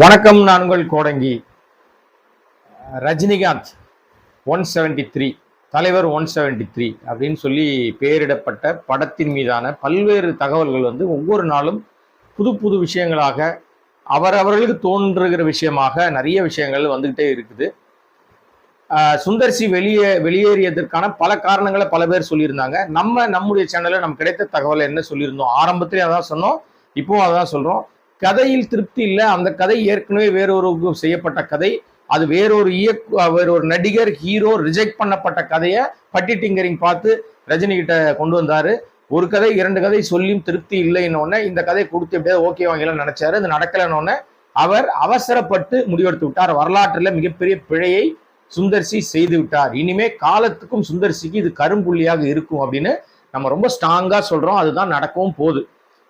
வணக்கம். நான் உங்கள் கோடங்கி. ரஜினிகாந்த் 173 தலைவர் 173 அப்படின்னு சொல்லி பெயரிடப்பட்ட படத்தின் மீதான பல்வேறு தகவல்கள் ஒவ்வொரு நாளும் புது புது விஷயங்களாக அவர்களுக்கு தோன்றுகிற விஷயமாக நிறைய விஷயங்கள் வந்துகிட்டே இருக்குது. சுந்தர்சி வெளியேறியதற்கான பல காரணங்களை பல பேர் சொல்லியிருந்தாங்க. நம்முடைய சேனல்ல நமக்கு கிடைத்த தகவலை என்ன சொல்லியிருந்தோம்? ஆரம்பத்திலே அதான் சொன்னோம், இப்பவும் அதான் சொல்றோம். கதையில் திருப்தி இல்லை. அந்த கதை ஏற்கனவே வேறொரு செய்யப்பட்ட கதை. அது வேறொரு நடிகர் ஹீரோ ரிஜெக்ட் பண்ணப்பட்ட கதையை பட்டி டிங்கரிங் பார்த்து ரஜினி கிட்ட கொண்டு வந்தாரு. ஒரு கதை 2 கதை சொல்லியும் திருப்தி இல்லைன்னு இந்த கதையை கொடுத்து எப்படியாவது ஓகே வாங்கலாம் நினைச்சாரு. அது நடக்கலன்னு அவர் அவசரப்பட்டு முடிவெடுத்து விட்டார். வரலாற்றில் மிகப்பெரிய பிழையை சுந்தர்சி செய்து விட்டார். இனிமே காலத்துக்கும் சுந்தர்சிக்கு இது கரும்புள்ளியாக இருக்கும் அப்படின்னு நம்ம ரொம்ப ஸ்ட்ராங்கா சொல்றோம். அதுதான் நடக்கவும் போகுது.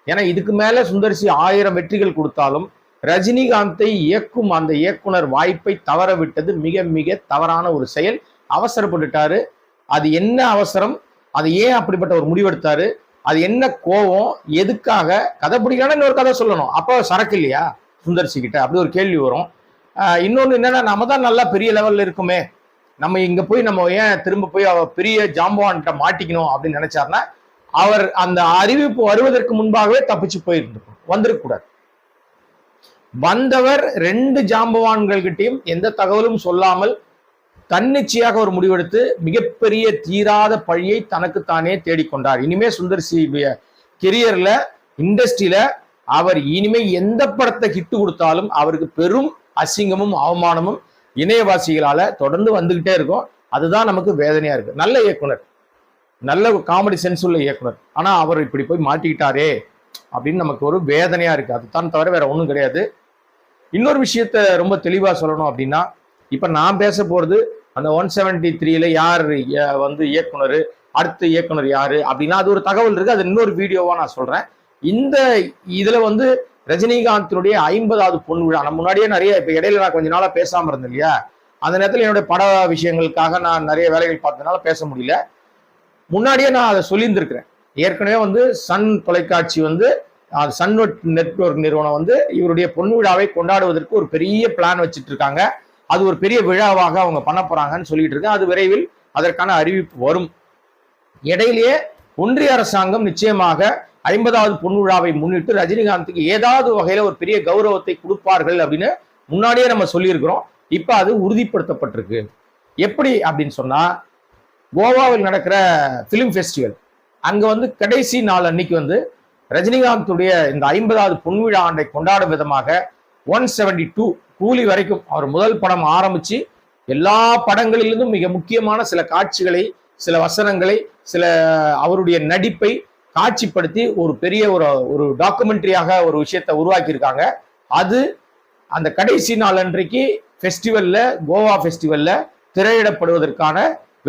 ஏன்னா இதுக்கு மேல சுந்தர்சி 1000 வெற்றிகள் கொடுத்தாலும் ரஜினிகாந்தை இயக்கும் அந்த இயக்குனர் வாய்ப்பை தவற விட்டது மிக மிக தவறான ஒரு செயல். அவசரப்பட்டுட்டாரு. அது என்ன அவசரம்? அது ஏன் அப்படிப்பட்ட ஒரு முடிவெடுத்தாரு? அது என்ன கோபம்? எதுக்காக? கதை பிடிக்கலன்னா இன்னொரு கதை சொல்லணும். அப்போ சரக்கு இல்லையா சுந்தர்சி கிட்ட? அப்படி ஒரு கேள்வி வரும். இன்னொன்று என்னன்னா, நம்ம தான் நல்லா பெரிய லெவல்ல இருக்குமே, நம்ம இங்க போய் நம்ம ஏன் திரும்ப போய் பெரிய ஜாம்பவான்கிட்ட மாட்டிக்கணும் அப்படின்னு நினைச்சாருன்னா, அவர் அந்த அறிவிப்பு வருவதற்கு முன்பாகவே தப்பிச்சு போயிருந்துருக்கும், வந்திருக்க கூடாது. வந்தவர் 2 ஜாம்பவான்கள் கிட்டையும் எந்த தகவலும் சொல்லாமல் தன்னிச்சையாக ஒரு முடிவெடுத்து மிகப்பெரிய தீராத பழியை தனக்குத்தானே தேடிக்கொண்டார். இனிமே சுந்தர்சி கெரியர்ல, இண்டஸ்ட்ரியில அவர் இனிமே எந்த படத்தை ஹிட்டு கொடுத்தாலும் அவருக்கு பெரும் அசிங்கமும் அவமானமும் இணையவாசிகளால தொடர்ந்து வந்துகிட்டே இருக்கும். அதுதான் நமக்கு வேதனையா இருக்கு. நல்ல இயக்குனர், நல்ல காமெடி சென்ஸ் உள்ள இயக்குனர், ஆனா அவர் இப்படி போய் மாட்டிக்கிட்டாரே அப்படின்னு நமக்கு ஒரு வேதனையா இருக்கு. அதுதான் தவிர வேற ஒன்றும் கிடையாது. இன்னொரு விஷயத்த ரொம்ப தெளிவா சொல்லணும் அப்படின்னா, இப்ப நான் பேச போறது அந்த 173ல யார் இயக்குனர், அடுத்த இயக்குனர் யாரு அப்படின்னா அது ஒரு தகவல் இருக்கு. அது இன்னொரு வீடியோவா நான் சொல்றேன். இதுல ரஜினிகாந்தினுடைய 50வது பொன் விழா. நான் முன்னாடியே நிறைய இப்ப இடையில நான் கொஞ்ச நாளா பேசாம இருந்தேன் இல்லையா, அந்த நேரத்துல என்னுடைய பட விஷயங்களுக்காக நான் நிறைய வேலைகள் பார்த்ததுனால பேச முடியல. முன்னாடியே நான் அதை சொல்லியிருந்திருக்கிறேன். ஏற்கனவே சன் தொலைக்காட்சி சன் நெட்வொர்க் நிறுவனம் இவருடைய பொன் விழாவை கொண்டாடுவதற்கு ஒரு பெரிய பிளான் வச்சுட்டு இருக்காங்க. அது ஒரு பெரிய விழாவாக அவங்க பண்ண போறாங்கன்னு சொல்லிட்டு இருக்கேன். அது விரைவில் அதற்கான அறிவிப்பு வரும். இடையிலேயே ஒன்றிய அரசாங்கம் நிச்சயமாக 50வது பொன் விழாவை முன்னிட்டு ரஜினிகாந்துக்கு ஏதாவது வகையில ஒரு பெரிய கௌரவத்தை கொடுப்பார்கள் அப்படின்னு முன்னாடியே நம்ம சொல்லியிருக்கிறோம். இப்ப அது உறுதிப்படுத்தப்பட்டிருக்கு. எப்படி அப்படின்னு சொன்னா, கோவாவில் நடக்கிற பிலிம் ஃபெஸ்டிவல் அங்க கடைசி நாள் அன்னைக்கு ரஜினிகாந்துடைய இந்த 50வது பொன்விழா ஆண்டை கொண்டாடும் விதமாக 172 கூலி வரைக்கும் அவர் முதல் படம் ஆரம்பிச்சு எல்லா படங்களிலிருந்தும் மிக முக்கியமான சில காட்சிகளை, சில வசனங்களை, சில அவருடைய நடிப்பை காட்சிப்படுத்தி ஒரு பெரிய ஒரு டாக்குமெண்ட்ரியாக ஒரு விஷயத்தை உருவாக்கி இருக்காங்க. அது அந்த கடைசி நாள் அன்றைக்கு ஃபெஸ்டிவல்ல, கோவா ஃபெஸ்டிவல்ல திரையிடப்படுவதற்கான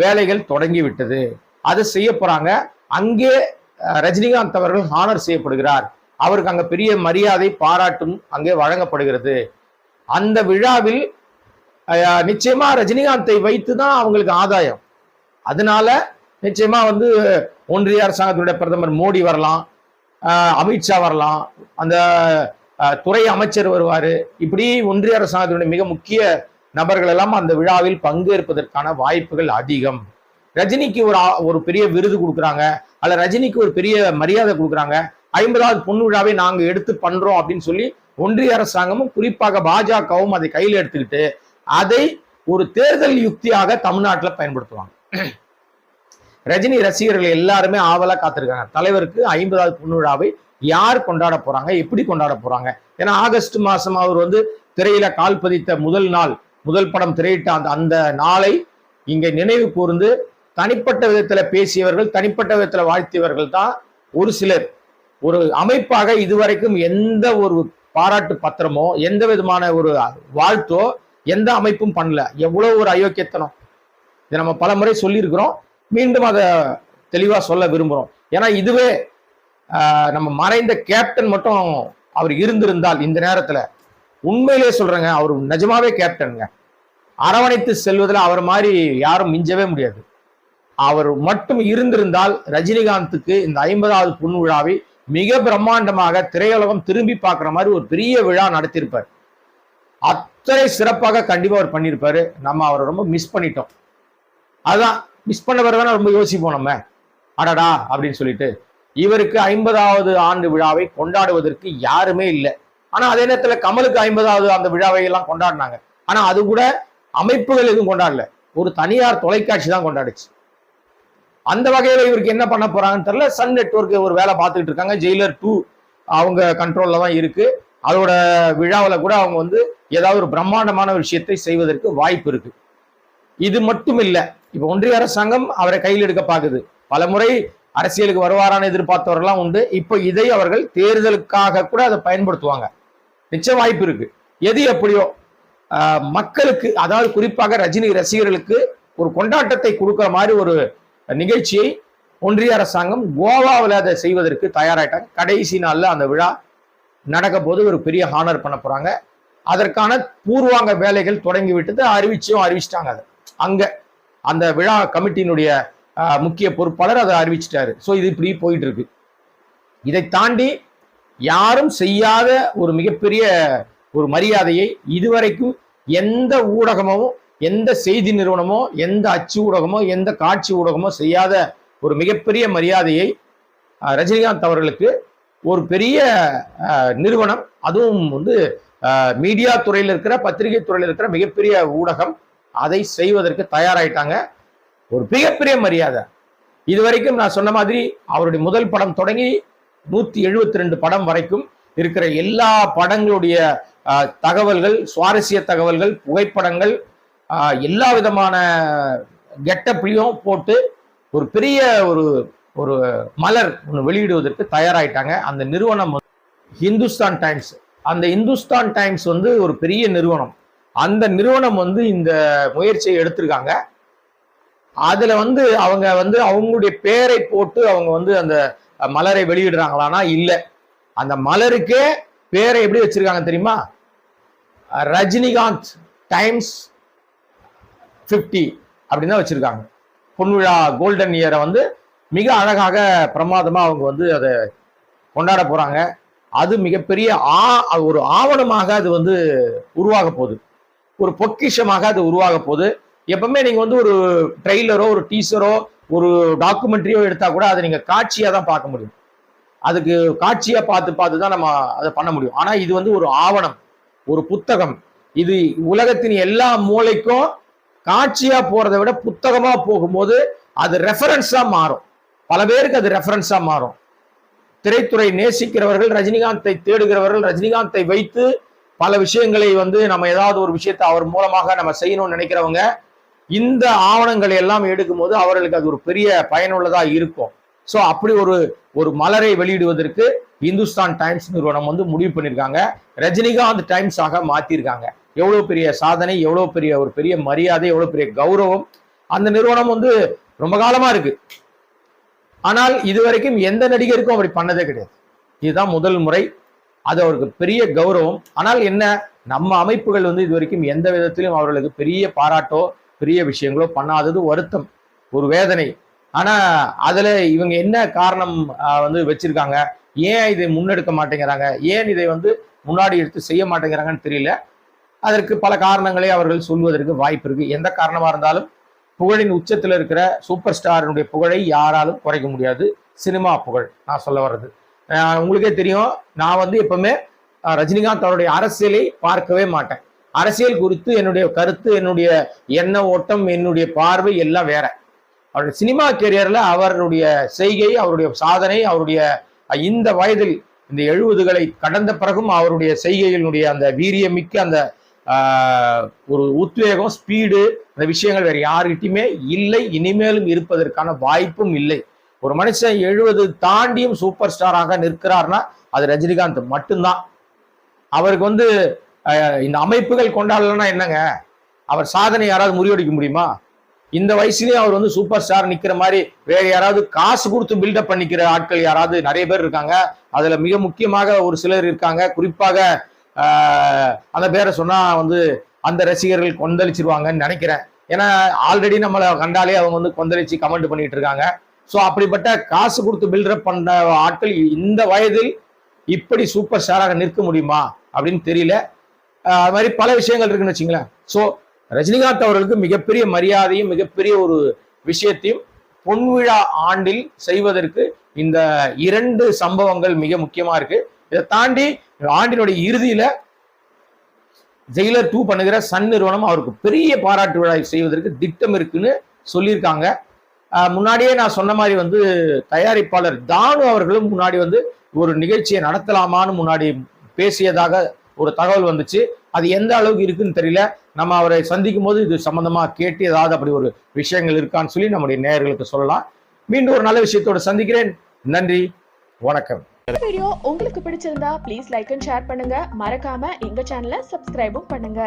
வேலைகள் தொடங்கி விட்டது. அது செய்ய போறாங்க. அங்கே ரஜினிகாந்த் அவர்கள் ஹானர் செய்யப்படுகிறார். அவருக்கு அங்க பெரிய மரியாதை, பாராட்டும் அங்கே வழங்கப்படுகிறது. அந்த விழாவில் நிச்சயமா ரஜினிகாந்தை வைத்துதான் அவங்களுக்கு ஆதாயம். அதனால நிச்சயமா ஒன்றிய அரசாங்கத்தினுடைய பிரதமர் மோடி வரலாம், அமித்ஷா வரலாம், அந்த துறை அமைச்சர் வருவாரு. இப்படி ஒன்றிய அரசாங்கத்தினுடைய மிக முக்கிய நபர்கள் எல்லாம் அந்த விழாவில் பங்கேற்பதற்கான வாய்ப்புகள் அதிகம். ரஜினிக்கு ஒரு பெரிய விருது கொடுக்குறாங்க, அல்ல ரஜினிக்கு ஒரு பெரிய மரியாதை கொடுக்குறாங்க, 50வது பொன் விழாவை நாங்க எடுத்து பண்றோம் அப்படின்னு சொல்லி ஒன்றிய அரசாங்கமும் குறிப்பாக பாஜகவும் அதை கையில் எடுத்துக்கிட்டு அதை ஒரு தேர்தல் யுக்தியாக தமிழ்நாட்டில் பயன்படுத்துவாங்க. ரஜினி ரசிகர்கள் எல்லாருமே ஆவலா காத்திருக்காங்க. தலைவருக்கு 50வது பொன் விழாவை யார் கொண்டாட போறாங்க, எப்படி கொண்டாட போறாங்க? ஏன்னா ஆகஸ்ட் மாசம் அவர் திரையில கால் பதித்த முதல் படம் திரையிட்ட அந்த நாளை இங்க நினைவு கூர்ந்து தனிப்பட்ட விதத்துல பேசியவர்கள், தனிப்பட்ட விதத்துல வாழ்த்தியவர்கள் தான் ஒரு சிலர். ஒரு அமைப்பாக இதுவரைக்கும் எந்த ஒரு பாராட்டு பத்திரமோ, எந்த விதமான ஒரு வாழ்த்தோ எந்த அமைப்பும் பண்ணல. எவ்வளவு ஒரு அயோக்கியத்தனம்! இதை நம்ம பல முறை சொல்லியிருக்கிறோம். மீண்டும் அதை தெளிவா சொல்ல விரும்புறோம். ஏன்னா இதுவே நம்ம மறைந்த கேப்டன் மட்டும் அவர் இருந்திருந்தால் இந்த நேரத்துல, உண்மையிலே சொல்றேங்க, அவர் நிஜமாவே கேப்டனுங்க. அரவணைத்து செல்வதில் அவர் மாதிரி யாரும் மிஞ்சவே முடியாது. அவர் மட்டும் இருந்திருந்தால் ரஜினிகாந்துக்கு இந்த 50வது பொன் விழாவை மிக பிரம்மாண்டமாக திரையுலகம் திரும்பி பார்க்குற மாதிரி ஒரு பெரிய விழா நடத்தியிருப்பார். அத்தனை சிறப்பாக கண்டிப்பா அவர் பண்ணியிருப்பாரு. நம்ம அவரை ரொம்ப மிஸ் பண்ணிட்டோம். அதுதான் மிஸ் பண்ணவர் தானே ரொம்ப யோசிப்போம் நம்ம, அடடா அப்படின்னு சொல்லிட்டு. இவருக்கு 50வது ஆண்டு விழாவை கொண்டாடுவதற்கு யாருமே இல்லை. ஆனா அதே நேரத்துல கமலுக்கு 50வது அந்த விழாவை எல்லாம் கொண்டாடினாங்க. ஆனா அது கூட அமைப்புகள் எதுவும் கொண்டாடல, ஒரு தனியார் தொலைக்காட்சி தான் கொண்டாடுச்சு. அந்த வகையில இவருக்கு என்ன பண்ண போறாங்கன்னு தெரியல. சன் நெட்வொர்க் ஒரு வேலை பார்த்துக்கிட்டு இருக்காங்க. ஜெயிலர் 2 அவங்க கண்ட்ரோல்ல தான் இருக்கு. அதோட விழாவில் கூட அவங்க வந்து ஏதாவது ஒரு பிரம்மாண்டமான விஷயத்தை செய்வதற்கு வாய்ப்பு இருக்கு. இது மட்டும் இல்ல, இப்ப ஒன்றிய அரசாங்கம் அவரை கையில் எடுக்க பாக்குது. பல முறை அரசியலுக்கு வருவாரான எதிர்பார்த்தவர்கள்லாம் உண்டு. இப்போ இதை அவர்கள் தேர்தலுக்காக கூட அதை பயன்படுத்துவாங்க. நிச்சயம் வாய்ப்பு இருக்கு. எது எப்படியோ மக்களுக்கு, அதாவது குறிப்பாக ரஜினி ரசிகர்களுக்கு ஒரு கொண்டாட்டத்தை கொடுக்கிற மாதிரி ஒரு நிகழ்ச்சியை ஒன்றிய அரசாங்கம் கோவாவில் அதை செய்வதற்கு தயாராயிட்டாங்க. கடைசி நாள்ல அந்த விழா நடக்க போது ஒரு பெரிய ஹானர் பண்ண போறாங்க. அதற்கான பூர்வாங்க வேலைகள் தொடங்கி விட்டது, அறிவிச்சிட்டாங்க. அது அங்க அந்த விழா கமிட்டியினுடைய முக்கிய பொறுப்பாளர் அதை அறிவிச்சிட்டாரு. ஸோ இது இப்படி போயிட்டு இருக்கு. இதை தாண்டி யாரும் செய்யாத ஒரு மிகப்பெரிய ஒரு மரியாதையை இதுவரைக்கும் எந்த ஊடகமோ, எந்த செய்தி நிறுவனமோ, எந்த அச்சு ஊடகமோ, எந்த காட்சி ஊடகமோ செய்யாத ஒரு மிகப்பெரிய மரியாதையை ரஜினிகாந்த் அவர்களுக்கு ஒரு பெரிய நிறுவனம், அதுவும் வந்து மீடியா துறையில் இருக்கிற, பத்திரிகை துறையில் இருக்கிற மிகப்பெரிய ஊடகம் அதை செய்வதற்கு தயாராயிட்டாங்க. ஒரு மிகப்பெரிய மரியாதை. இதுவரைக்கும் நான் சொன்ன மாதிரி அவருடைய முதல் படம் தொடங்கி 172 படம் வரைக்கும் இருக்கிற எல்லா படங்களுடைய தகவல்கள், சுவாரஸ்ய தகவல்கள், புகைப்படங்கள், எல்லா விதமான கெட்டப்லையும் போட்டு ஒரு பெரிய ஒரு ஒரு மலர் ஒன்று வெளியிடுவதற்கு தயாராயிட்டாங்க. அந்த நிறுவனம் ஹிந்துஸ்தான் டைம்ஸ். அந்த இந்துஸ்தான் டைம்ஸ் வந்து ஒரு பெரிய நிறுவனம். அந்த நிறுவனம் வந்து இந்த முயற்சியை எடுத்திருக்காங்க. அதுல வந்து அவங்க வந்து அவங்களுடைய பேரை போட்டு அவங்க வந்து அந்த மலரை வெளியிடுறாங்களானா இல்ல. அந்த மலருக்கே பேரை எப்படி வச்சிருக்காங்க தெரியுமா? ரஜினிகாந்த் டைம்ஸ் 50 அப்படின்னு தான் வச்சிருக்காங்க. பொன்விழா கோல்டன் இயரை வந்து மிக அழகாக பிரமாதமா அவங்க வந்து அதை கொண்டாட போறாங்க. அது மிகப்பெரிய ஒரு ஆவணமாக அது வந்து உருவாக போகுது, ஒரு பொக்கிஷமாக அது உருவாக போகுது. எப்பவுமே நீங்க வந்து ஒரு ட்ரெய்லரோ, ஒரு டீசரோ, ஒரு டாக்குமெண்ட்ரியோ எடுத்தா கூட அதை நீங்க காட்சியா தான் பார்க்க முடியும். அதுக்கு காட்சியா பார்த்து தான் நம்ம அதை பண்ண முடியும். ஆனா இது வந்து ஒரு ஆவணம், ஒரு புத்தகம். இது உலகத்தின் எல்லா மூலைக்கும் காட்சியா போறதை விட புத்தகமா போகும்போது அது ரெஃபரன்ஸா மாறும். பல பேருக்கு அது ரெஃபரன்ஸா மாறும். திரைத்துறை நேசிக்கிறவர்கள், ரஜினிகாந்தை தேடுகிறவர்கள், ரஜினிகாந்தை வைத்து பல விஷயங்களை வந்து நம்ம ஏதாவது ஒரு விஷயத்தை அவர் மூலமாக நம்ம செய்யணும்னு நினைக்கிறவங்க இந்த ஆவணங்களை எல்லாம் எடுக்கும் போது அவர்களுக்கு அது ஒரு பெரிய பயனுள்ளதா இருக்கும். ஸோ அப்படி ஒரு மலரை வெளியிடுவதற்கு இந்துஸ்தான் டைம்ஸ் நிறுவனம் வந்து முடிவு பண்ணியிருக்காங்க. ரஜினிகாந்த் டைம்ஸாக மாத்திருக்காங்க. எவ்வளவு பெரிய சாதனை, எவ்வளவு பெரிய ஒரு பெரிய மரியாதை, எவ்வளவு பெரிய கௌரவம். அந்த நிறுவனம் வந்து ரொம்ப காலமா இருக்கு. ஆனால் இதுவரைக்கும் எந்த நடிகருக்கும் அப்படி பண்ணதே கிடையாது. இதுதான் முதல் முறை. அது அவருக்கு பெரிய கௌரவம். ஆனால் என்ன, நம்ம அமைப்புகள் வந்து இதுவரைக்கும் எந்த விதத்திலும் அவர்களுக்கு பெரிய பாராட்டோ பெரிய விஷயங்களோ பண்ணாதது வருத்தம், ஒரு வேதனை. ஆனா அதுல இவங்க என்ன காரணம் வந்து வச்சிருக்காங்க, ஏன் இதை முன்னெடுக்க மாட்டேங்கிறாங்க, ஏன் இதை வந்து முன்னாடி எடுத்து செய்ய மாட்டேங்கிறாங்கன்னு தெரியல. அதற்கு பல காரணங்களை அவர்கள் சொல்வதற்கு வாய்ப்பு இருக்கு. எந்த காரணமா இருந்தாலும் புகழின் உச்சத்தில் இருக்கிற சூப்பர் ஸ்டாரினுடைய புகழை யாராலும் குறைக்க முடியாது. சினிமா புகழ் நான் சொல்ல வர்றது உங்களுக்கே தெரியும். நான் வந்து எப்பவுமே ரஜினிகாந்த் அவருடைய அரசியலை பார்க்கவே மாட்டேன். அரசியல் குறித்து என்னுடைய கருத்து, என்னுடைய எண்ண ஓட்டம், என்னுடைய பார்வை எல்லாம் வேற. அவருடைய சினிமா கேரியர்ல அவருடைய செய்கை, அவருடைய சாதனை, அவருடைய இந்த வயதில் இந்த 70களை கடந்த பிறகும் அவருடைய செய்கைகளுடைய அந்த வீரியமிக்க அந்த ஒரு உத்வேகம், ஸ்பீடு, அந்த விஷயங்கள் வேற யாருக்கிட்டையுமே இல்லை, இனிமேலும் இருப்பதற்கான வாய்ப்பும் இல்லை. ஒரு மனுஷன் 70 தாண்டியும் சூப்பர் ஸ்டாராக நிற்கிறார்னா அது ரஜினிகாந்த் மட்டும்தான். அவருக்கு வந்து இந்த அமைப்புகள் கொண்டாடலன்னா என்னங்க, அவர் சாதனை யாராவது முறியடிக்க முடியுமா? இந்த வயசுலயே அவர் வந்து சூப்பர் ஸ்டார் நிக்கிற மாதிரி வேற யாராவது காசு கொடுத்து பில்டப் பண்ணிக்கிற ஆட்கள் யாராவது நிறைய பேர் இருக்காங்க. அதுல மிக முக்கியமாக ஒரு சிலர் இருக்காங்க. குறிப்பாக அந்த பேரை சொன்னா வந்து அந்த ரசிகர்கள் கொந்தளிச்சிருவாங்கன்னு நினைக்கிறேன். ஏன்னா ஆல்ரெடி நம்மளை கண்டாலே அவங்க வந்து கொந்தளிச்சு கமெண்ட் பண்ணிட்டு இருக்காங்க. ஸோ அப்படிப்பட்ட காசு கொடுத்து பில்டப் பண்ண ஆட்கள் இந்த வயதில் இப்படி சூப்பர் ஸ்டாராக நிற்க முடியுமா அப்படின்னு தெரியல. அது மாதிரி பல விஷயங்கள் இருக்குன்னு வச்சுங்களேன். ஸோ ரஜினிகாந்த் அவர்களுக்கு மிகப்பெரிய மரியாதையும் மிகப்பெரிய ஒரு விஷயத்தையும் பொன்விழா ஆண்டில் செய்வதற்கு இந்த 2 சம்பவங்கள் மிக முக்கியமா இருக்கு. இதை தாண்டி ஆண்டினுடைய இறுதியில ஜெயிலர் 2 பண்ணுகிற சன் நிறுவனம் அவருக்கு பெரிய பாராட்டு விழா செய்வதற்கு திட்டம் இருக்குன்னு சொல்லியிருக்காங்க. முன்னாடியே நான் சொன்ன மாதிரி தயாரிப்பாளர் தானு அவர்களும் முன்னாடி ஒரு நிகழ்ச்சியை நடத்தலாமான்னு முன்னாடி பேசியதாக ஒரு தகவல் வந்துச்சு. அது எந்த அளவுக்கு இருக்குன்னு தெரியல. நம்ம அவரை சந்திக்கும் போது இது சம்பந்தமா கேட்டு ஏதாவது அப்படி ஒரு விஷயங்கள் இருக்கான்னு சொல்லி நம்முடைய நேயர்களுக்கு சொல்லலாம். மீண்டும் ஒரு நல்ல விஷயத்தோடு சந்திக்கிறேன். நன்றி, வணக்கம். வீடியோ உங்களுக்கு பிடிச்சிருந்தா ப்ளீஸ் லைக் அண்ட் ஷேர் பண்ணுங்க. மறக்காம எங்க சேனலை சப்ஸ்கிரைபும் பண்ணுங்க.